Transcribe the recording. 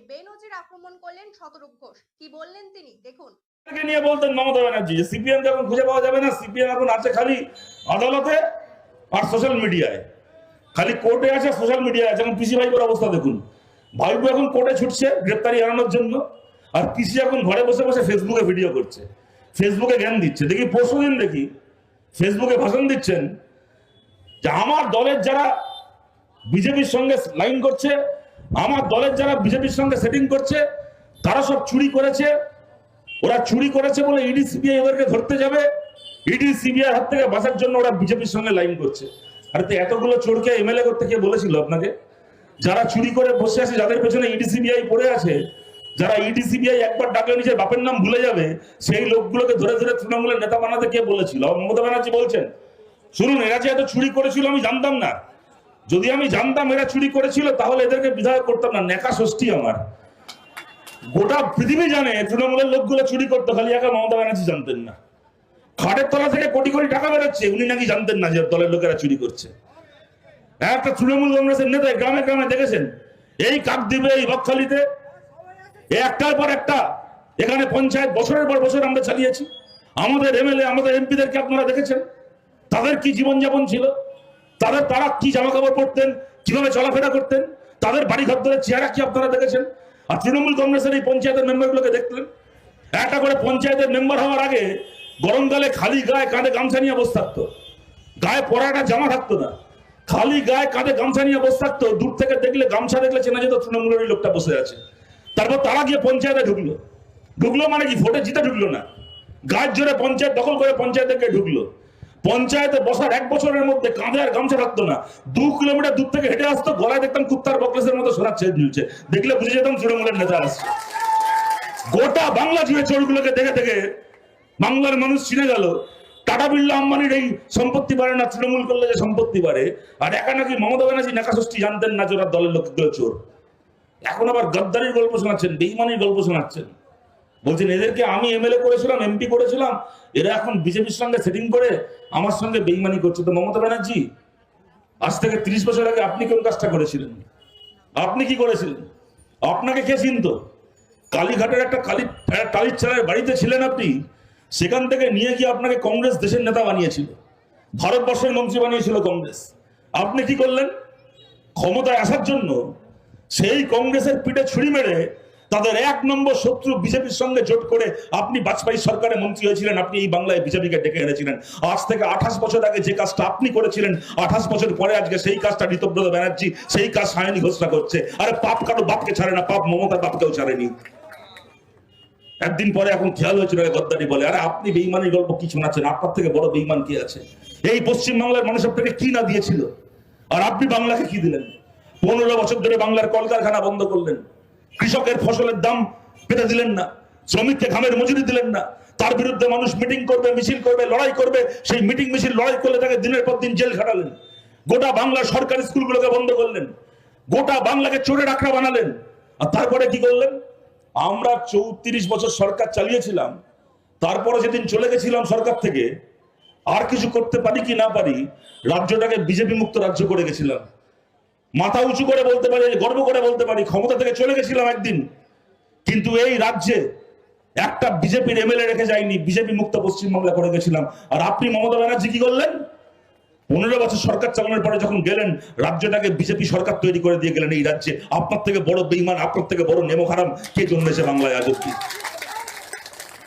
বেনজির আক্রমণ করলেন শতরূপ ঘোষ। কি বললেন তিনি, দেখুন। নিয়ে বলতেন মমতা ব্যানার্জি যে সিপিএম কে এখন খুঁজে পাওয়া যাবে না, সিপিএম এখন আছে খালি আদালতে আর সোশ্যাল মিডিয়ায়, খালি কোর্টে আছে, সোশ্যাল মিডিয়ায় আছে। এখন পিসি ভাইপোর অবস্থা দেখুন, ভাইপো এখন কোর্টে ছুটছে গ্রেপ্তারি এড়ানোর জন্য, আর পিসি এখন ঘরে বসে বসে ফেসবুকে ভিডিও করছে, ফেসবুকে জ্ঞান দিচ্ছে। দেখি পরশুদিন দেখি ফেসবুকে ভাষণ দিচ্ছেন যে আমার দলের যারা বিজেপির সঙ্গে লাইন করছে, আমার দলের যারা বিজেপির সঙ্গে সেটিং করছে, তারা সব চুরি করেছে, ওরা চুরি করেছে বলে ইডি সিবিআই ওদেরকে ধরতে যাবে, ইডি সিবিআই হাত থেকে বাঁচার জন্য ওরা বিজেপির সঙ্গে লাইন করছে। আরে তো এতগুলো চোরকে এমএলএ করতে কে বলেছিল আপনাকে? যারা চুরি করে বসে আছে, যাদের পেছনে ইডি সিবিআই পড়ে আছে, যারা ইডি সিবিআই একবার ডাকলে নিজের বাপের নাম ভুলে যাবে, সেই লোকগুলোকে ধরে ধরে তৃণমূলের নেতা বানাতে কে বলেছিল? মমতা ব্যানার্জি বলছেন। শুনুন, এরা যে এত চুরি করেছিল আমি জানতাম না। যদি আমি জানতাম এরা চুরি করেছিল তাহলে এদেরকে বিধায়ক করতাম না। নেকা ষষ্ঠী আমার, গোটা পৃথিবী জানে তৃণমূলের লোকগুলো চুরি করতো, খালি একা মমতা ব্যানার্জি জানতেন না। খাটের তলা থেকে কোটি কোটি টাকা বেরোচ্ছে, উনি নাকি জানতেন না যে দলের লোকেরা চুরি করছে। একটা তৃণমূল কংগ্রেসের নেতা গ্রামে গ্রামে দেখেছেন, এই কাকদ্বীপে, এই বকখালিতে একটার পর একটা এখানে পঞ্চায়েত বছরের পর বছর আমরা চালিয়েছি। আমাদের এমএলএ, আমাদের এমপিদেরকে আপনারা দেখেছেন, তাদের কি জীবনযাপন ছিল, তারা কি জামা কাপড় পরতেন, কিভাবে চলাফেরা করতেন, তাদের বাড়ি ঘর ধরে চেহারা কি আপনারা দেখেছেন? আর তৃণমূল কংগ্রেসের এই পঞ্চায়েতের মেম্বারগুলোকে দেখলেন, একটা করে পঞ্চায়েতের মেম্বার হওয়ার আগে গরমকালে খালি গায়ে কাঁধে গামছা নিয়ে বসে থাকতো, গায়ে পরাটা জামা থাকতো না, খালি গায়ে কাঁধে গামছা নিয়ে বসে থাকতো। দূর থেকে দেখলে, গামছা দেখলে চেনা যেত তৃণমূলের ওই লোকটা বসে আছে। তারপর তারা গিয়ে পঞ্চায়েতে ঢুকলো মানে কি ভোটে জিতে ঢুকলো না, গায়ের জোরে পঞ্চায়েত দখল করে পঞ্চায়েতে গিয়ে ঢুকলো। পঞ্চায়েতে বসার 1 বছরের মধ্যে কাঁধে আর গামছা থাকতো না, 2 কিলোমিটার দূর থেকে হেঁটে আসতো, গলায় দেখতাম কুত্তার বকলেসের মতো সোনার চেয়ে ঝুলছে, দেখলে বুঝে যেতাম তৃণমূলের নেতা আসছে। গোটা বাংলা জুড়ে চোরগুলোকে দেখে দেখে বাংলার মানুষ চিনে গেল টাটা বিড়লা আম্বানির এই সম্পত্তি বাড়ে না, তৃণমূল করলে যে সম্পত্তি বাড়ে। আর একা নাকি মমতা ব্যানার্জি নেকা ষষ্ঠী জানতেন না যে ওরা দলের লোকগুলো চোর। এখন আবার গদ্দারির গল্প শোনাচ্ছেন, বেইমানির গল্প শোনাচ্ছেন, বলছেন এদেরকে আমি এমএলএ করেছিলাম, এমপি করেছিলাম, এরা এখন বিজেপির সঙ্গে সেটিং করে আমার সঙ্গে বেইমানি করছে। তো মমতা ব্যানার্জি, আজ থেকে 30 বছর আগে আপনি কোন কাজটা করেছিলেন? আপনি কি করেছিলেন? আপনাকে কে চিনত? কালীঘাটের একটা টালির চালের বাড়িতে ছিলেন আপনি, সেখান থেকে নিয়ে গিয়ে আপনাকে কংগ্রেস দেশের নেতা বানিয়েছিল, ভারতবর্ষের মন্ত্রী বানিয়েছিল কংগ্রেস। আপনি কি করলেন? ক্ষমতায় আসার জন্য সেই কংগ্রেসের পিঠে ছুরি মেরে তাদের 1 নম্বর শত্রু বিজেপির সঙ্গে জোট করে আপনি বাজপেয়ী সরকারে মন্ত্রী হয়েছিলেন, আপনি এই বাংলায় বিজেপিকে ডেকে এনেছিলেন। আজ থেকে 28 বছর আগে যে কাজটা আপনি করেছিলেন, 28 বছর পরে আজকে সেই কাজটা ঋতব্রত ব্যানার্জি, সেই কাজ সায়নী ঘোষণা করছে। আরে পাপ কারো বাপকে ছাড়ে না, পাপ মমতার বাপকেও ছাড়েনি। একদিন পরে এখন খেয়াল হয়েছিল গদ্দারি বলে। আরে আপনি বেইমানির গল্প কি শোনাচ্ছেন? আপনার থেকে বড় বেইমান কি আছে? এই পশ্চিম বাংলার মানুষ আপনাকে কি না দিয়েছিল, আর আপনি বাংলাকে কি দিলেন? 15 বছর ধরে বাংলার কলকারখানা বন্ধ করলেন, কৃষকের ফসলের দাম পেতে দিলেন না, শ্রমিককে ঘামের মজুরি দিলেন না। তার বিরুদ্ধে মানুষ মিটিং করবে, মিছিল করবে, লড়াই করবে, সেই মিটিং মিছিল লড়াই করলে তাকে দিনের পর দিন জেল খাটালেন। গোটা বাংলার সরকারি স্কুলগুলোকে বন্ধ করলেন, গোটা বাংলাকে চোরের আখড়া বানালেন। আর তারপরে কি করলেন? আমরা 34 বছর সরকার চালিয়েছিলাম, তারপরে যেদিন চলে গেছিলাম সরকার থেকে, আর কিছু করতে পারি কি না পারি, রাজ্যটাকে বিজেপি মুক্ত রাজ্য করে গেছিলাম। মাথা উঁচু করে বলতে পারি, গর্ব করে বলতে পারি, ক্ষমতা থেকে চলে গেছিলাম একদিন, কিন্তু এই রাজ্যে একটা বিজেপির এমএলএ রেখে যায়নি, বিজেপি মুক্ত পশ্চিমবাংলা করে গেছিলাম। আর আপনি মমতা ব্যানার্জি কি করলেন? 15 বছর সরকার চালানোর পরে যখন গেলেন, রাজ্যটাকে বিজেপি সরকার তৈরি করে দিয়ে গেলেন। এই রাজ্যে আপনার থেকে বড় বেঈমান, আপনার থেকে বড় নেমো হারাম কে জন্মেছে বাংলায় আজ অব্দি?